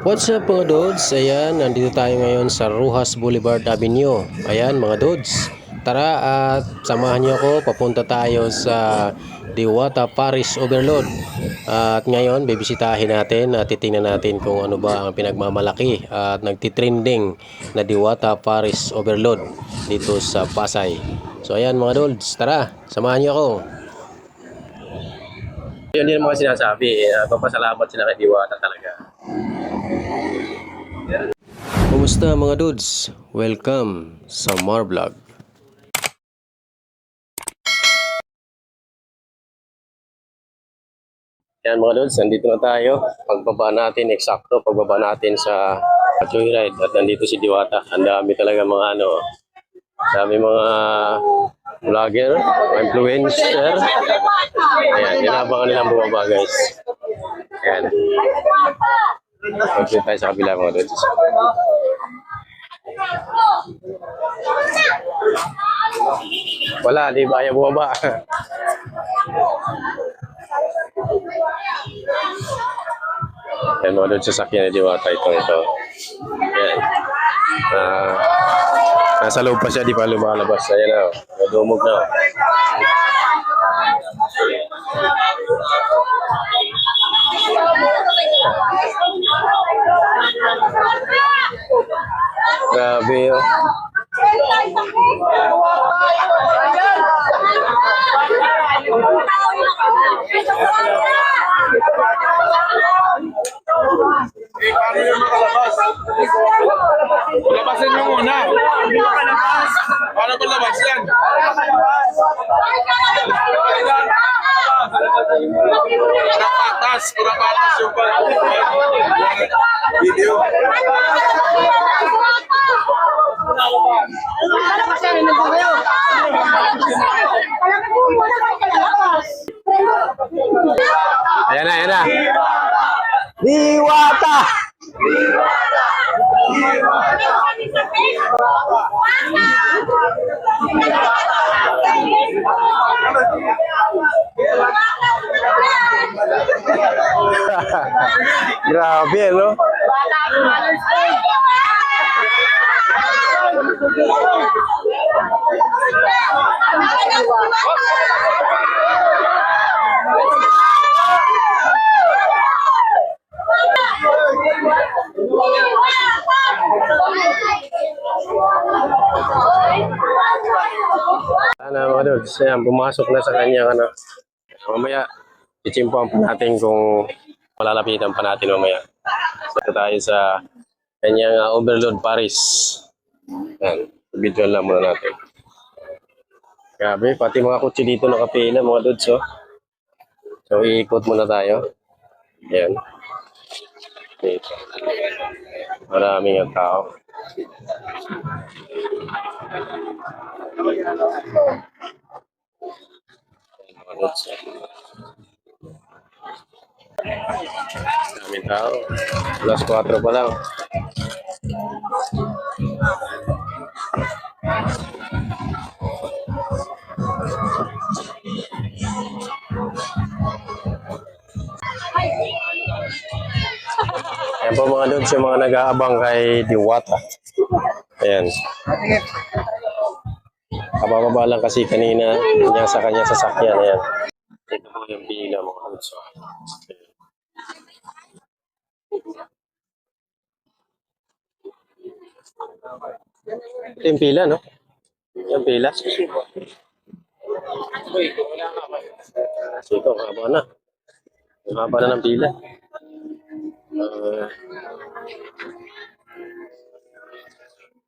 What's up mga Dods? Ayan, nandito tayo ngayon sa Rojas Boulevard Avenue. Ayan mga Dods, tara at samahan niyo ako. Papunta tayo sa Diwata Parish Overload. At ngayon, bibisitahin natin at titingnan natin kung ano ba ang pinagmamalaki at nagtitrending na Diwata Parish Overload dito sa Pasay. So ayan mga Dods, tara, samahan niyo ako. Yun din mga sinasabi, papasalamat sila kay Diwata talaga. Kumusta mga dudes? Welcome sa Marvlog. Yan mga dudes, nandito na tayo. Pagbaba natin, eksakto, pagbaba natin sa Joyride. At nandito si Diwata. Ang dami talaga mga dami mga vlogger, mga influencer. Ayan, inabangan nilang bumaba guys. Ayan. Pagpunta tayo sa kabila mga dudes. Wala, di ba ayaw bumaba. Yan mga dudes, sasakyan na Diwata ito. Yan. Nasa loob pa siya, di pa lumalabas. Ayan na, nadumog na. Grabe yun. Paano yung makalabas? Labasin nyo muna. Paano palabas yan? Kurapatas yung video. Ayan na. Diwata! Grabe, no? Mga dudes, ayan, pumasok na sa kanyang mamaya, ichimpuan pa natin kung malalapitan pa natin mamaya. Ito tayo sa kanyang Overload Paris. Ayan, video lang muna natin. Grabe, pati mga kutsi dito nakapila mga dudes, oh. So, iikot muna tayo. Ayan. Dito. Maraming ang tao. Daming tao. Alas 4 pa lang. Ayan po mga dudes, yung mga nag-aabang kay Diwata. Ayan. Kabababa lang kasi kanina niya sa kanya sasakyan. Ayan. Ito po yung pila mga dudes. Ito yung pila, no? Yung pila. Siko, haba na. Haba na ng pila.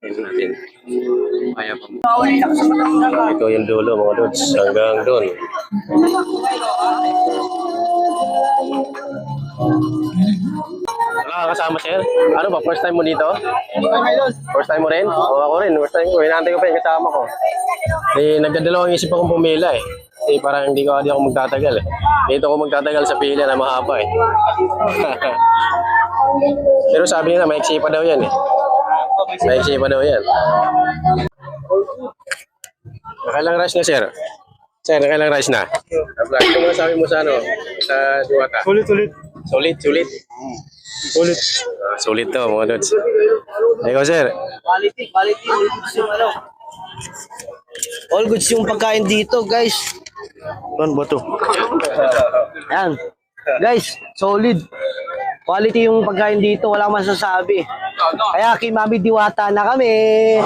Natin. Kaya pa. Ito yung dulo mga dudes. Hanggang doon. Wala ka kasama sir? Ano ba? First time mo dito? First time mo rin? O ako rin. First time ko. Hinantay ko pa yung kasama ko. Nagdadalawang isip akong pumila eh. Kasi parang hindi ako magtatagal eh. Dito ako magtatagal sa pila na mahaba eh. Pero sabi nila maiksi pa daw yan eh. Maiksi pa daw yan. Nakailang rush na sir? Sir, nakailang rush na? Ano masasabi mo sa sa Diwata? Sulit. Sulit. Sulit. Sulit to, mga lods. Ikaw, sir. Quality, all goods yung ano. All goods yung pagkain dito, guys. Ano ba to? Ayan. Guys, solid. Quality yung pagkain dito, walang masasabi. Kaya kay Mami Diwata na kami.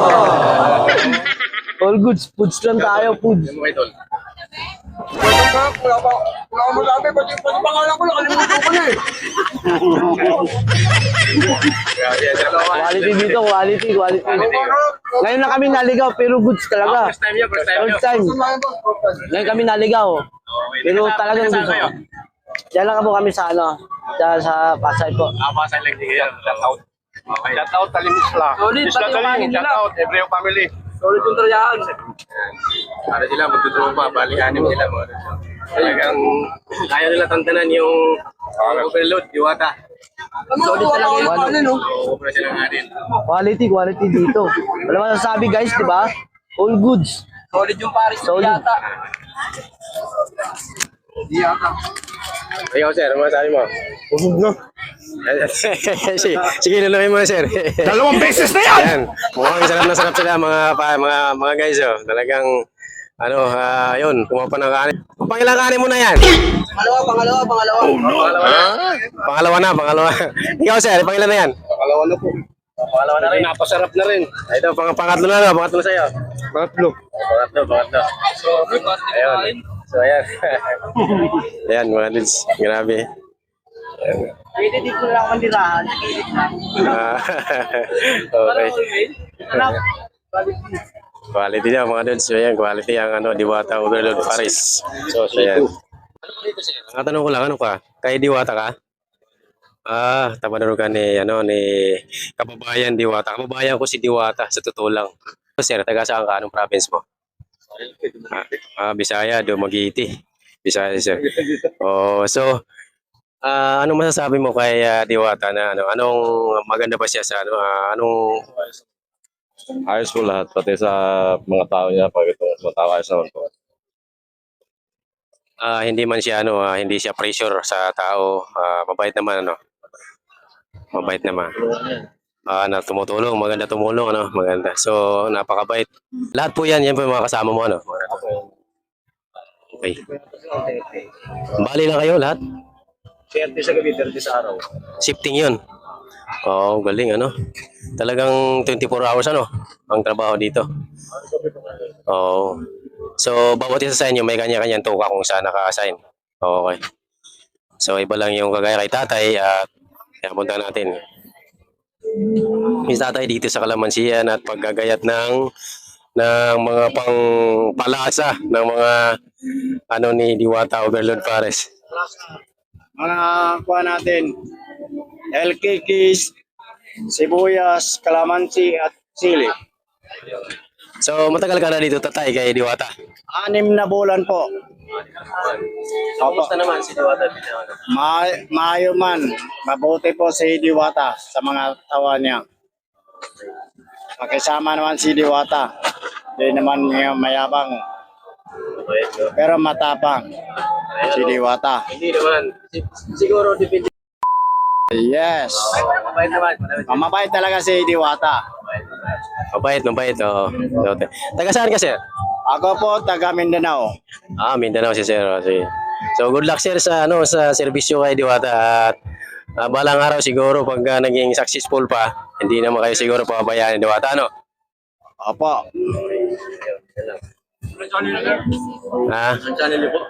All goods, foods lang tayo, foods. Yan mo, idol. Wala mo sabi, pati pangalan ko, nakalimutan ko na eh. Quality dito, quality. Ngayon na kami naligaw, pero goods talaga. First time yun, first time yun. First time. Ngayon kami naligaw. Pero talagang gusto ko. Diyan lang po kami sa ano, diyan sa Pasay po. Pasay lang din yan. Shout out. Okay. Shout out, Talimis lang. Solid, pati yung hangin nila. Shout out, Ebreo family. Solid yung trayahan. Para sila magtutulong pa, bali-anim sila mo. Talagang ayaw nila tantanan yung overload, diwata. Solid talaga yung Sobra silang anin. quality dito. Wala masasabi guys, di ba? All goods. Solid yung Paris. Solid. Ikaw, sir, ano masasabi mo? Busog na. Sige, nalamin mo, sir. 2 beses na yan! Yan. Mukhang sarap na sarap sila, mga guys, oh. Talagang, yun, kumapa ng kanin. Pangilang kanin mo na yan? Pangalawa. Pangalawa. Ikaw, sir, pangilan na yan? Pangalawa na po. Pangalawa na rin. Napasarap na rin. Ito, pangatlo na, pangatlo sa'yo. Pangatlo. Pangatlo. Ayun. So, ayan. Ayan, mga dudes. Grabe. Pwede dito lang mandirahan. Okay. Quality niya, mga dudes. So, ayan, quality ang Diwata Overload Paris. So, ayan. Tanong ko lang, ano ka? Kay Diwata ka? Tapadaro ka ni kababayan Diwata. Kababayan ko si Diwata, sa totoo lang. Sir, taga saan ka? Anong province mo? Bisaya, Dumaguete. Bisaya, sir. Oh, so, anong masasabi mo kay Diwata na anong maganda ba siya sa anong Ayos po lahat, pati sa mga tao niya, pag itong mga tao, ayos naman po. hindi man siya hindi siya pressure sa tao, mabait naman Mabait naman. Na tumutulong, maganda tumulong maganda. So, napakabait. Lahat po yan po yung mga kasama mo Okay. Bali na kayo lahat? 30 sa gabi, 30 sa araw. Shifting yun. Oo, galing Talagang 24 hours ang trabaho dito. Oo. So, bawat isa sa inyo may kanya-kanyang tuka kung saan naka-assign. Okay. So, iba lang yung kagaya kay tatay at kaya punta natin. May tatay dito sa Kalamansian at paggagayat ng mga pangpalasa ng mga ni Diwata Overload Pares. Mga kuha natin, LKKs, sibuyas, kalamansi at sili. So, matagal ka na dito, tatay, kay Diwata? 6 na bulan po. Kamusta naman si Diwata? Maayo man, mabuti po si Diwata sa mga tawa niya. Makisama naman si Diwata. Hindi naman mayabang, pero matapang si Diwata. Hindi naman. Siguro, depende. Yes. Mabait naman. Mabait talaga si Diwata. Mabait. Oo. Taga saan ka, sir? Ako po, taga Mindanao. Mindanao si sir. Sige. So, good luck, sir, sa serbisyo kay Diwata. At balang araw siguro, pag naging successful pa, hindi naman kayo siguro pababayaan ni Diwata, Opo. Channel niyo po?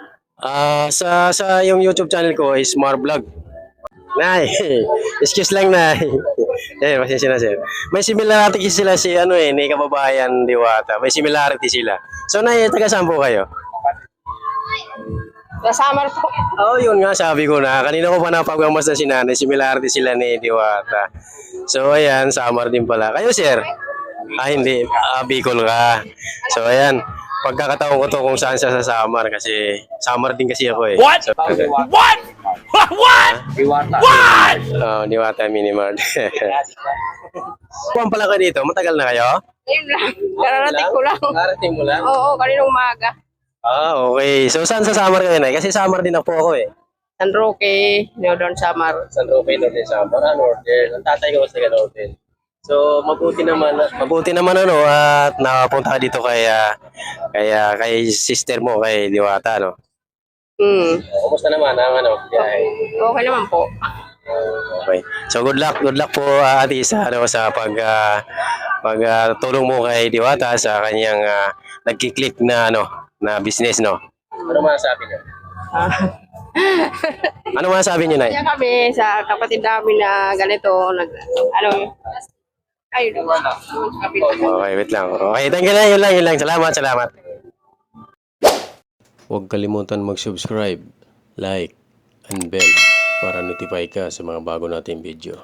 Sa yung YouTube channel ko is Marvlog. Nay, excuse lang, Nay. Pasensya na, sir. May similarity sila ni kababayan Diwata. May similarity sila. So, Nay, taga saan po kayo? Kasama po. Yun nga, sabi ko na. Kanina ko pa napagmamas na si Nanay. Similarity sila ni Diwata. So, ayan, Samar din pala. Kayo, sir? Hindi. Bicol ka. So, ayan. Pagkakataon ko to kung saan siya sa Samar kasi Samar din kasi ako eh. What? So, What? What? Diwata Minimart. Kuwan pala kayo dito? Matagal na kayo? Ayun lang. Kararating ko lang. Narating mo lang? Oo, kaninong umaga. Okay. So, saan sa Samar kayo na? Kasi Samar din ako eh. San Roque, Northern Samar. San Roque, Norte Samar, Norte. Ang tatay ko sa Norte. So, mabuti naman ano at nakapunta ka dito kay sister mo, kay Diwata, no? Kumusta naman ang ano? Biyahe? Okay naman po. Okay. So good luck po ate sa tulong mo kay Diwata sa kanyang nagki-click na business, no. Ano masasabi niyo? Ano masasabi niyo, Nay? Kaya kami sa kapatid namin na ganito, Okay, wait lang. Okay, thank you na. Yun lang. Salamat. Huwag kalimutan mag-subscribe, like, and bell para notify ka sa mga bago nating video.